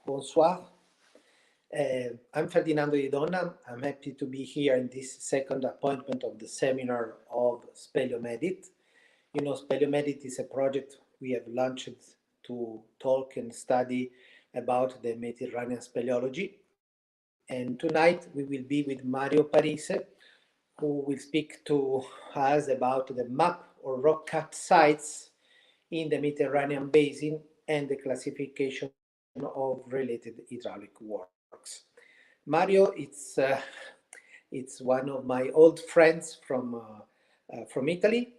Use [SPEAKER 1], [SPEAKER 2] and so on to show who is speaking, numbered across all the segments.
[SPEAKER 1] bonsoir. I'm Ferdinando Di Donna. I'm happy to be here in this second appointment of the seminar of SpeleoMedit. You know, SpeleoMedit is a project we have launched to talk and study about the Mediterranean speleology. And tonight we will be with Mario Parise, who will speak to us about the map or rock cut sites in the Mediterranean basin and the classification of related hydraulic works. Mario, it's one of my old friends from Italy.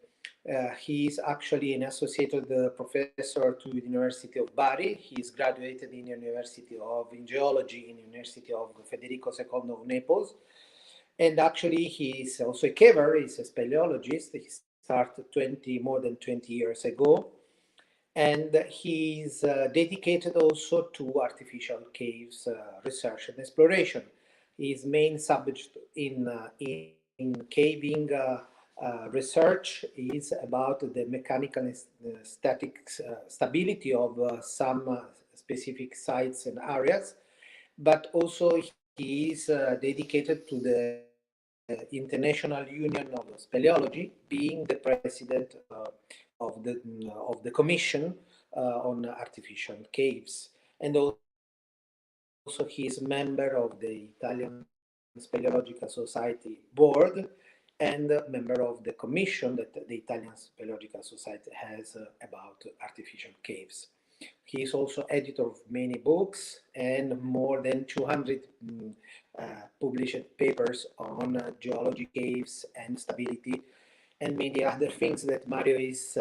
[SPEAKER 1] He is actually an associate professor to the University of Bari. He's graduated in geology in University of Federico II of Naples. And actually, he is also a caver. He's a speleologist. He started more than 20 years ago. And he's dedicated also to artificial caves research and exploration. His main subject in caving research is about the mechanical and static stability of some specific sites and areas, but also he is dedicated to the International Union of Speleology, being the president of the Commission on Artificial Caves, and also he is member of the Italian Speleological Society board and a member of the commission that the Italian Speleological Society has about artificial caves. He is also editor of many books and more than 200 published papers on geology, caves, and stability, and many other things that Mario is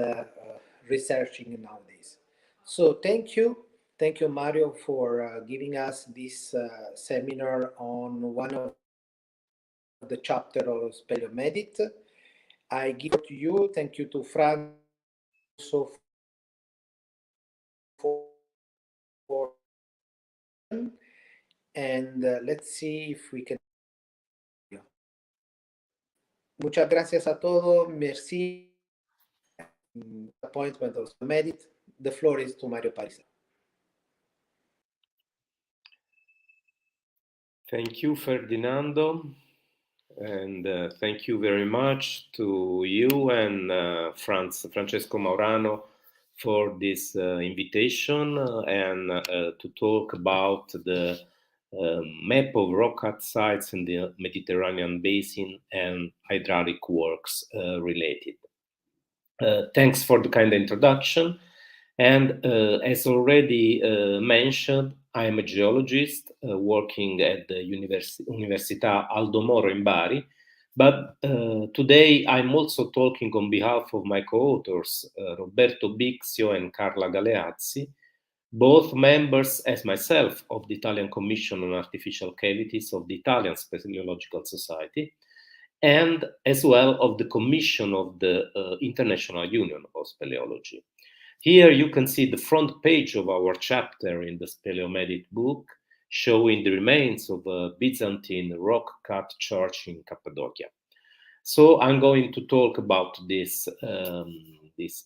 [SPEAKER 1] researching nowadays. So thank you, Mario, for giving us this seminar on one of the chapter of SpeleoMedit. I give it to you. Thank you to Frank also for and let's see if we can. Muchas gracias a todos. Merci. Appointment of SpeleoMedit. The floor is to Mario Parise.
[SPEAKER 2] Thank you, Ferdinando. And thank you very much to you and Francesco Maurano for this invitation and to talk about the map of rock cut sites in the Mediterranean basin and hydraulic works related. Thanks for the kind introduction. And as already mentioned, I am a geologist working at the Università Aldo Moro in Bari, but today I'm also talking on behalf of my co-authors, Roberto Bixio and Carla Galeazzi, both members, as myself, of the Italian Commission on Artificial Cavities of the Italian Speleological Society, and as well of the Commission of the International Union of Speleology. Here you can see the front page of our chapter in the SpeleoMedit book, showing the remains of a Byzantine rock-cut church in Cappadocia. So I'm going to talk about this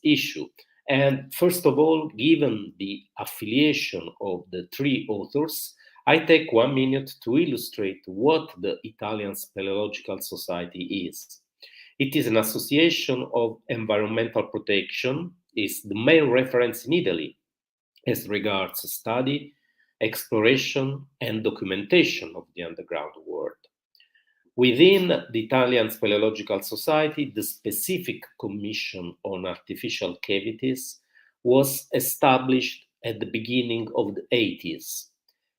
[SPEAKER 2] issue. And first of all, given the affiliation of the three authors, I take 1 minute to illustrate what the Italian Speleological Society is. It is an association of environmental protection, is the main reference in Italy as regards study, exploration, and documentation of the underground world. Within the Italian Speleological Society, the specific Commission on Artificial Cavities was established at the beginning of the 80s.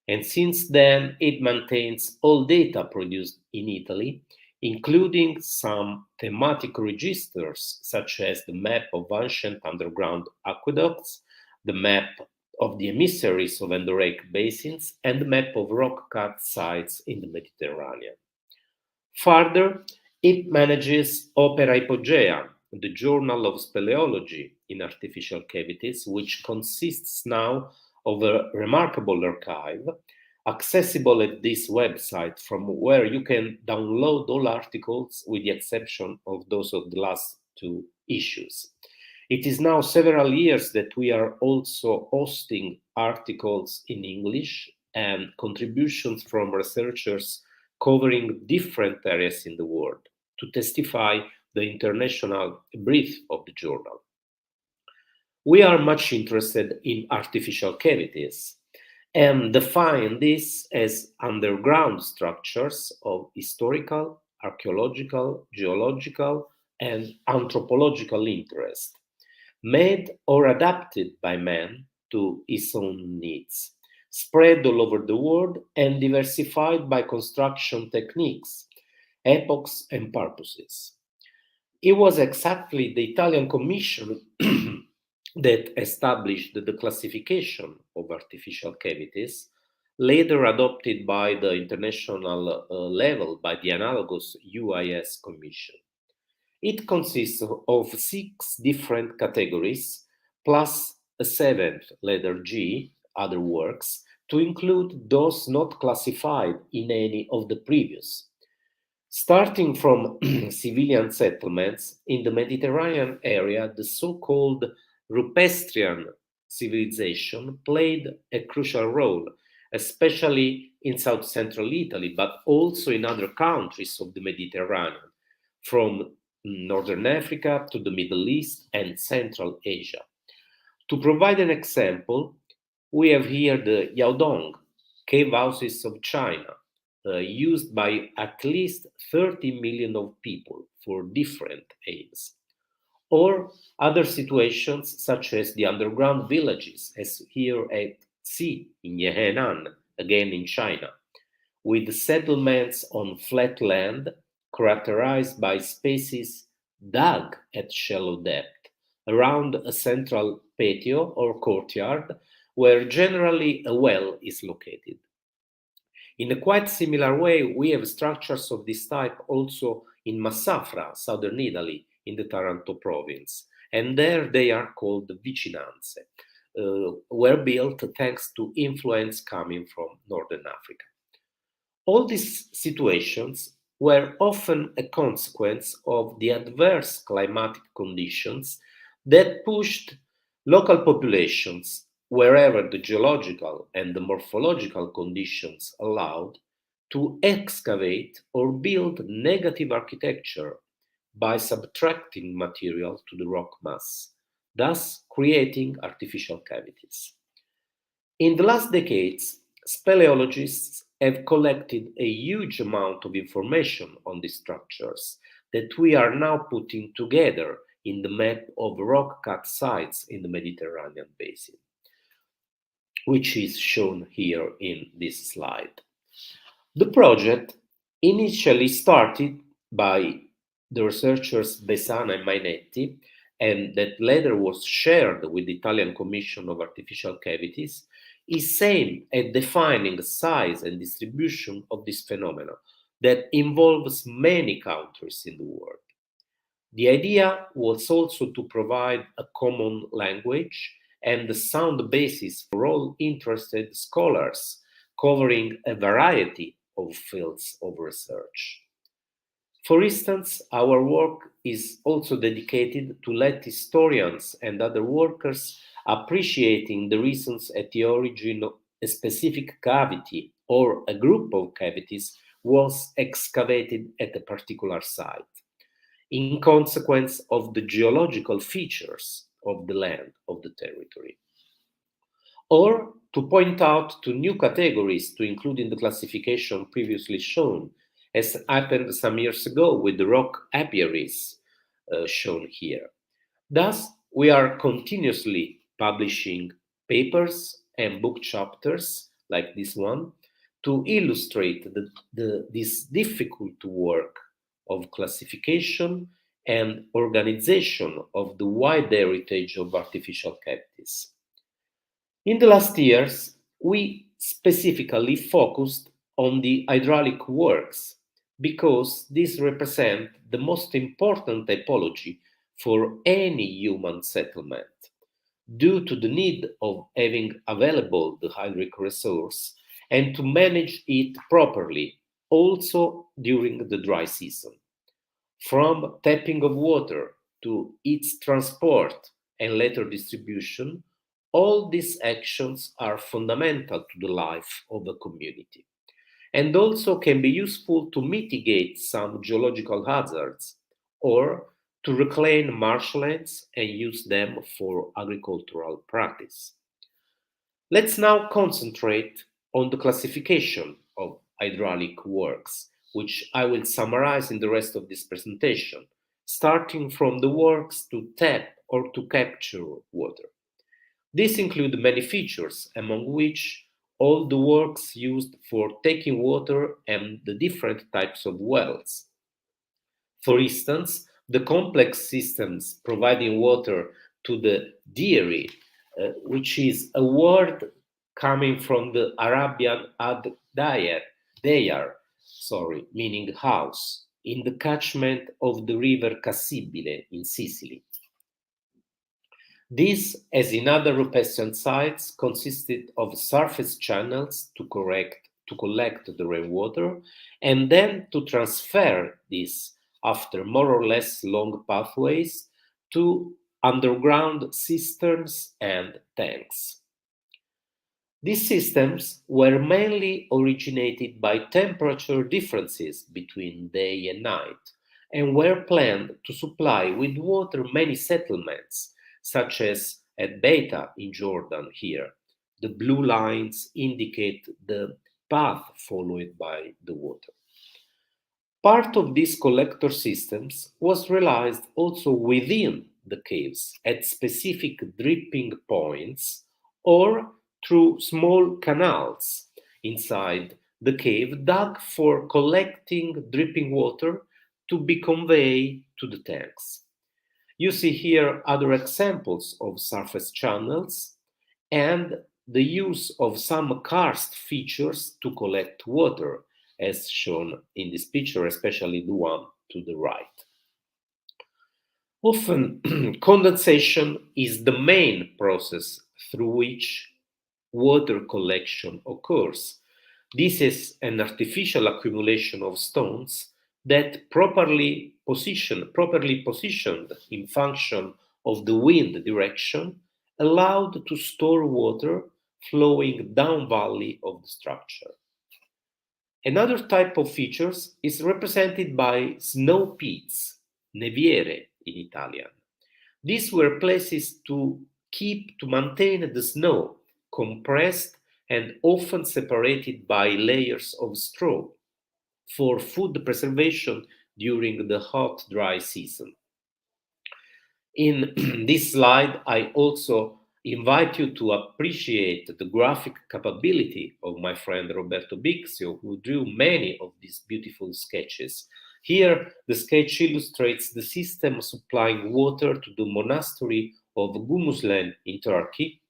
[SPEAKER 2] And since then, it maintains all data produced in Italy, including some thematic registers, such as the map of ancient underground aqueducts, the map of the emissaries of endorheic basins, and the map of rock-cut sites in the Mediterranean. Further, it manages Opera Hypogea, the Journal of Speleology in Artificial Cavities, which consists now of a remarkable archive, accessible at this website, from where you can download all articles with the exception of those of the last two issues. It is now several years that we are also hosting articles in English and contributions from researchers covering different areas in the world to testify the international breadth of the journal. We are much interested in artificial cavities and define this as underground structures of historical, archaeological, geological, and anthropological interest, made or adapted by man to his own needs, spread all over the world and diversified by construction techniques, epochs, and purposes. It was exactly the Italian Commission that established the classification of artificial cavities, later adopted by the international level by the analogous UIS Commission. It consists of 6 different categories, plus a 7th, letter G, other works, to include those not classified in any of the previous. Starting from civilian settlements in the Mediterranean area, the so-called Rupestrian civilization played a crucial role, especially in South Central Italy, but also in other countries of the Mediterranean, from Northern Africa to the Middle East and Central Asia. To provide an example, we have here the Yaodong cave houses of China, used by at least 30 million of people for different aims. Or other situations such as the underground villages, as here at Xi in Henan, again in China, with settlements on flat land characterized by spaces dug at shallow depth around a central patio or courtyard where generally a well is located. In a quite similar way, we have structures of this type also in Massafra, southern Italy, in the Taranto province, and there they are called vicinanze, were built thanks to influence coming from Northern Africa. All these situations were often a consequence of the adverse climatic conditions that pushed local populations, wherever the geological and the morphological conditions allowed, to excavate or build negative architecture by subtracting material to the rock mass, thus creating artificial cavities. In the last decades, speleologists have collected a huge amount of information on these structures that we are now putting together in the map of rock-cut sites in the Mediterranean basin, which is shown here in this slide. The project initially started by the researchers BASIN and Mainetti, and that later was shared with the Italian Commission of Artificial Cavities, is aimed at defining the size and distribution of this phenomenon that involves many countries in the world. The idea was also to provide a common language and a sound basis for all interested scholars covering a variety of fields of research. For instance, our work is also dedicated to let historians and other workers appreciating the reasons at the origin of a specific cavity or a group of cavities was excavated at a particular site, in consequence of the geological features of the land, of the territory. Or to point out to new categories to include in the classification previously shown, as happened some years ago with the rock apiaries shown here. Thus, we are continuously publishing papers and book chapters like this one to illustrate this difficult work of classification and organization of the wide heritage of artificial cavities. In the last years, we specifically focused on the hydraulic works because these represent the most important typology for any human settlement, due to the need of having available the hydric resource and to manage it properly, also during the dry season. From tapping of water to its transport and later distribution, all these actions are fundamental to the life of a community, and also can be useful to mitigate some geological hazards or to reclaim marshlands and use them for agricultural practice. Let's now concentrate on the classification of hydraulic works, which I will summarize in the rest of this presentation, starting from the works to tap or to capture water. These include many features, among which all the works used for taking water and the different types of wells. For instance, the complex systems providing water to the dairy, which is a word coming from the Arabian dayar, meaning house, in the catchment of the river Cassibile in Sicily. This, as in other rupestриan sites, consisted of surface channels to collect the rainwater and then to transfer this after more or less long pathways to underground cisterns and tanks. These systems were mainly originated by temperature differences between day and night and were planned to supply with water many settlements, such as at Beta in Jordan here. The blue lines indicate the path followed by the water. Part of these collector systems was realized also within the caves at specific dripping points or through small canals inside the cave dug for collecting dripping water to be conveyed to the tanks. You see here other examples of surface channels and the use of some karst features to collect water, as shown in this picture, especially the one to the right. Often, condensation is the main process through which water collection occurs. This is an artificial accumulation of stones that properly positioned in function of the wind direction, allowed to store water flowing down valley of the structure. Another type of features is represented by snow pits, neviere in Italian. These were places to maintain the snow compressed and often separated by layers of straw for food preservation during the hot, dry season. In this slide, I also invite you to appreciate the graphic capability of my friend Roberto Bixio, who drew many of these beautiful sketches. Here, the sketch illustrates the system supplying water to the monastery of Gumuzlen in Turkey,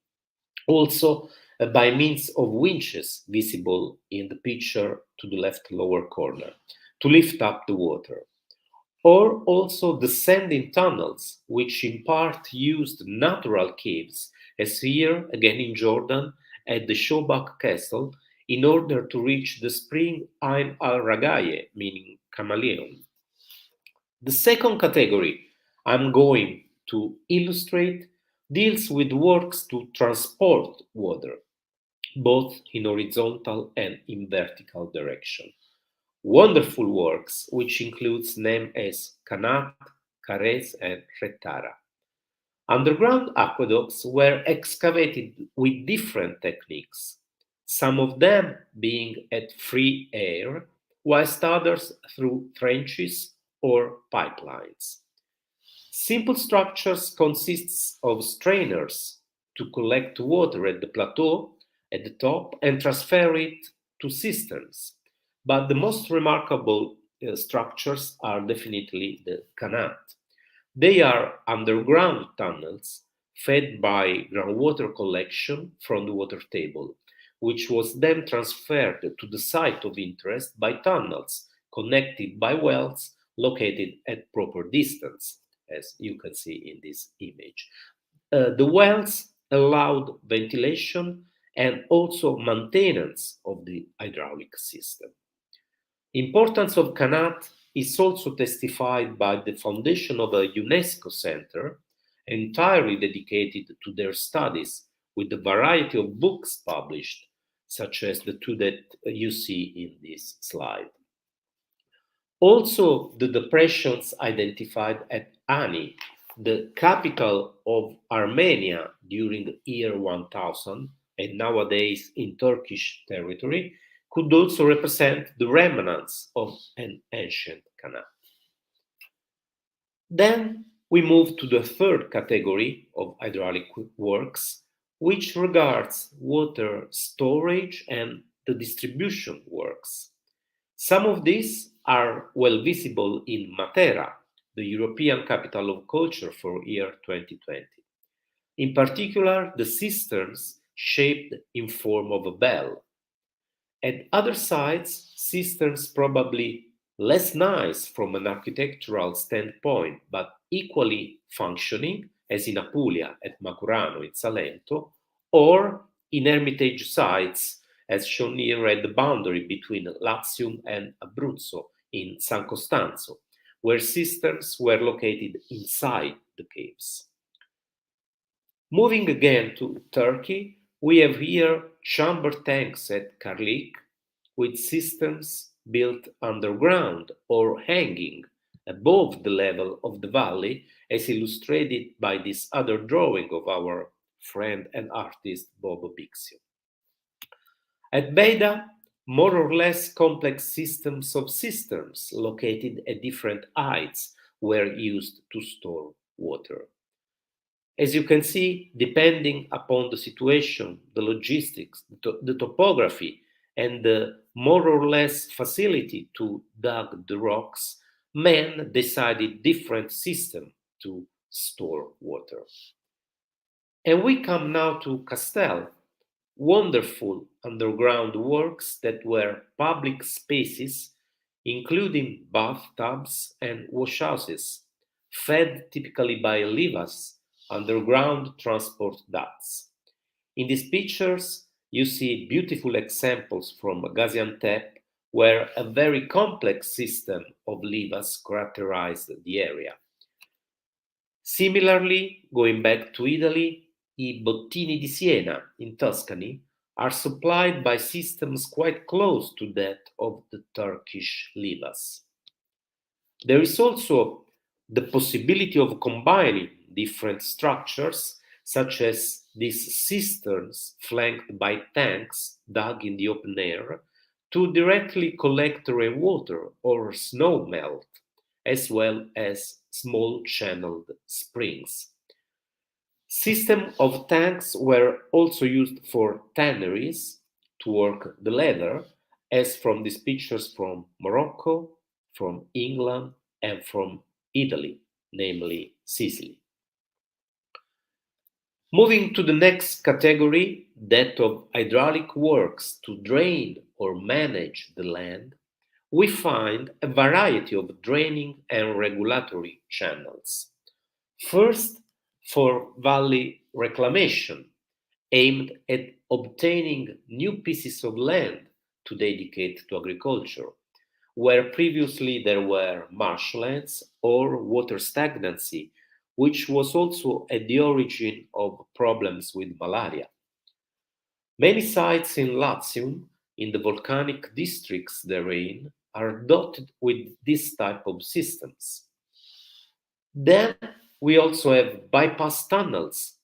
[SPEAKER 2] also by means of winches visible in the picture to the left lower corner, to lift up the water. Or also descending tunnels, which in part used natural caves, as here again in Jordan at the Shobak Castle, in order to reach the spring Ain al-Ragaye, meaning chameleon. The second category I'm going to illustrate deals with works to transport water, both in horizontal and in vertical direction. Wonderful works, which includes names as Canat, Parise, and Rettara. Underground aqueducts were excavated with different techniques, some of them being at free air, whilst others through trenches or pipelines. Simple structures consist of strainers to collect water at the plateau at the top and transfer it to cisterns. But the most remarkable structures are definitely the Canat. They are underground tunnels fed by groundwater collection from the water table, which was then transferred to the site of interest by tunnels connected by wells located at proper distance, as you can see in this image. The wells allowed ventilation and also maintenance of the hydraulic system. Importance of Canat is also testified by the foundation of a UNESCO center entirely dedicated to their studies, with a variety of books published, such as the two that you see in this slide. Also, the depressions identified at Ani, the capital of Armenia during the year 1000 and nowadays in Turkish territory, could also represent the remnants of an ancient Khanate. Then we move to the third category of hydraulic works, which regards water storage and the distribution works. Some of these are well visible in Matera, the European capital of culture for year 2020. In particular, the cisterns shaped in form of a bell. At other sites, cisterns probably less nice from an architectural standpoint, but equally functioning, as in Apulia at Macurano in Salento, or in hermitage sites, as shown here at the boundary between Latium and Abruzzo in San Costanzo, where cisterns were located inside the caves. Moving again to Turkey, we have here chamber tanks at Karlik, with cisterns built underground or hanging above the level of the valley, as illustrated by this other drawing of our friend and artist Bobo Bixio. At Beida, more or less complex systems of cisterns located at different heights were used to store water. As you can see, depending upon the situation, the logistics, the topography, and the more or less facility to dug the rocks, men decided different systems to store water. And we come now to Castel, wonderful underground works that were public spaces, including bathtubs and washhouses, fed typically by levas, underground transport ducts. In these pictures, you see beautiful examples from Gaziantep, where a very complex system of levas characterized the area. Similarly, going back to Italy, I bottini di Siena in Tuscany are supplied by systems quite close to that of the Turkish levas. There is also the possibility of combining different structures, such as these cisterns flanked by tanks dug in the open air, to directly collect rainwater or snow melt, as well as small channeled springs. Systems of tanks were also used for tanneries to work the leather, as from these pictures from Morocco, from England, and from Italy, namely Sicily. Moving to the next category, that of hydraulic works to drain or manage the land, we find a variety of draining and regulatory channels. First, for valley reclamation, aimed at obtaining new pieces of land to dedicate to agriculture, where previously there were marshlands or water stagnancy, which was also at the origin of problems with malaria. Many sites in Latium, in the volcanic districts therein, are dotted with this type of systems. Then we also have bypass tunnels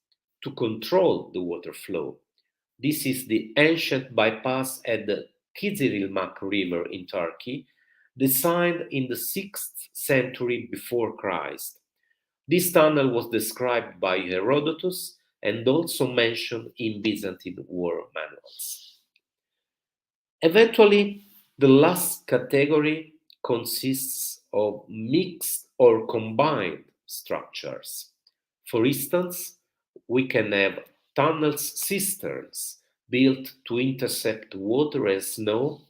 [SPEAKER 2] to control the water flow. This is the ancient bypass at the Kizilirmak River in Turkey, designed in the 6th century before Christ. This tunnel was described by Herodotus and also mentioned in Byzantine war manuals. Eventually, the last category consists of mixed or combined structures. For instance, we can have tunnels cisterns built to intercept water and snow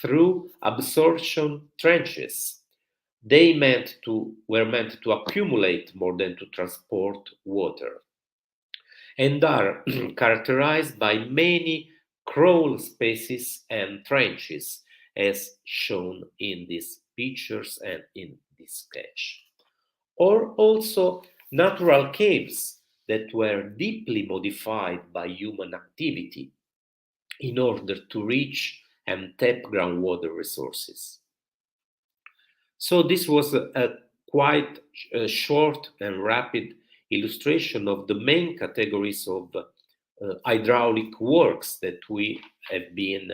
[SPEAKER 2] through absorption trenches. They were meant to accumulate more than to transport water, and are characterized by many crawl spaces and trenches, as shown in these pictures and in this sketch. Or also natural caves that were deeply modified by human activity in order to reach and tap groundwater resources. So this was a quite short and rapid illustration of the main categories of hydraulic works that we have been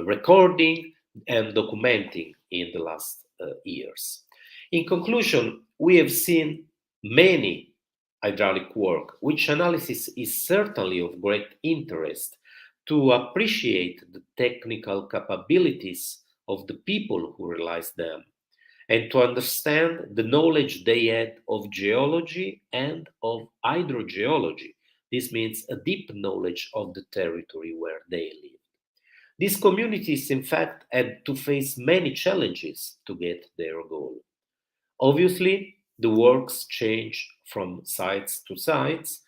[SPEAKER 2] recording and documenting in the last years. In conclusion, we have seen many hydraulic work, which analysis is certainly of great interest to appreciate the technical capabilities of the people who realized them, and to understand the knowledge they had of geology and of hydrogeology. This means a deep knowledge of the territory where they lived. These communities, in fact, had to face many challenges to get their goal. Obviously, the works change from sites to sites,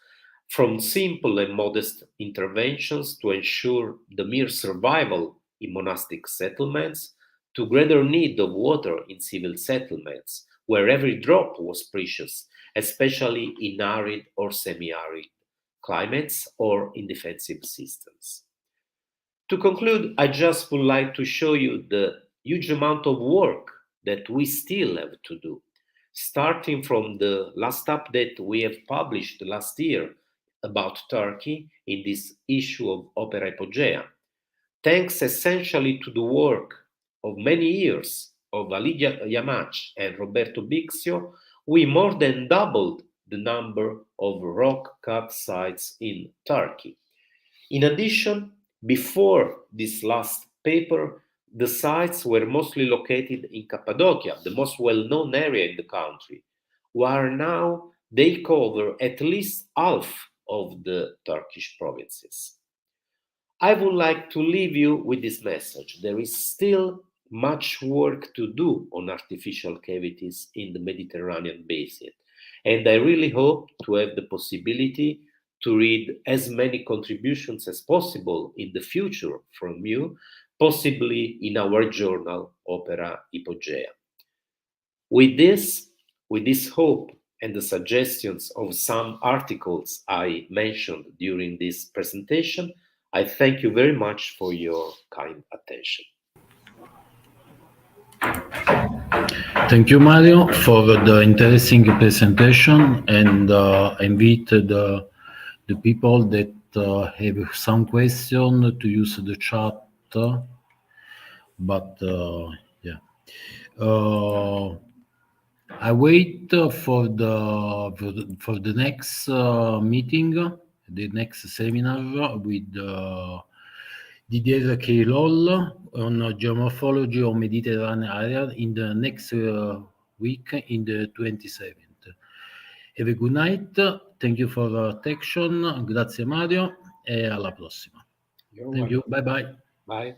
[SPEAKER 2] from simple and modest interventions to ensure the mere survival in monastic settlements, to greater need of water in civil settlements, where every drop was precious, especially in arid or semi-arid climates or in defensive systems. To conclude, I just would like to show you the huge amount of work that we still have to do, starting from the last update we have published last year about Turkey in this issue of Opera Epogea. Thanks essentially to the work of many years of Alidia Yamach and Roberto Bixio, we more than doubled the number of rock-cut sites in Turkey. In addition, before this last paper, the sites were mostly located in Cappadocia, the most well-known area in the country, where now they cover at least half of the Turkish provinces. I would like to leave you with this message. There is still much work to do on artificial cavities in the Mediterranean basin, and I really hope to have the possibility to read as many contributions as possible in the future from you, possibly in our journal, Opera Epogea. With this hope and the suggestions of some articles I mentioned during this presentation, I thank you very much for your kind attention.
[SPEAKER 3] Thank you, Mario, for the interesting presentation, and I invite the people that have some question to use the chat. But yeah, I wait for the next meeting, the next seminar with Didier Keilol on geomorphology of Mediterranean area in the next week, in the 27th. Have a good night. Thank you for the attention. Grazie Mario e alla prossima. Thank you. Bye bye.
[SPEAKER 2] Bye.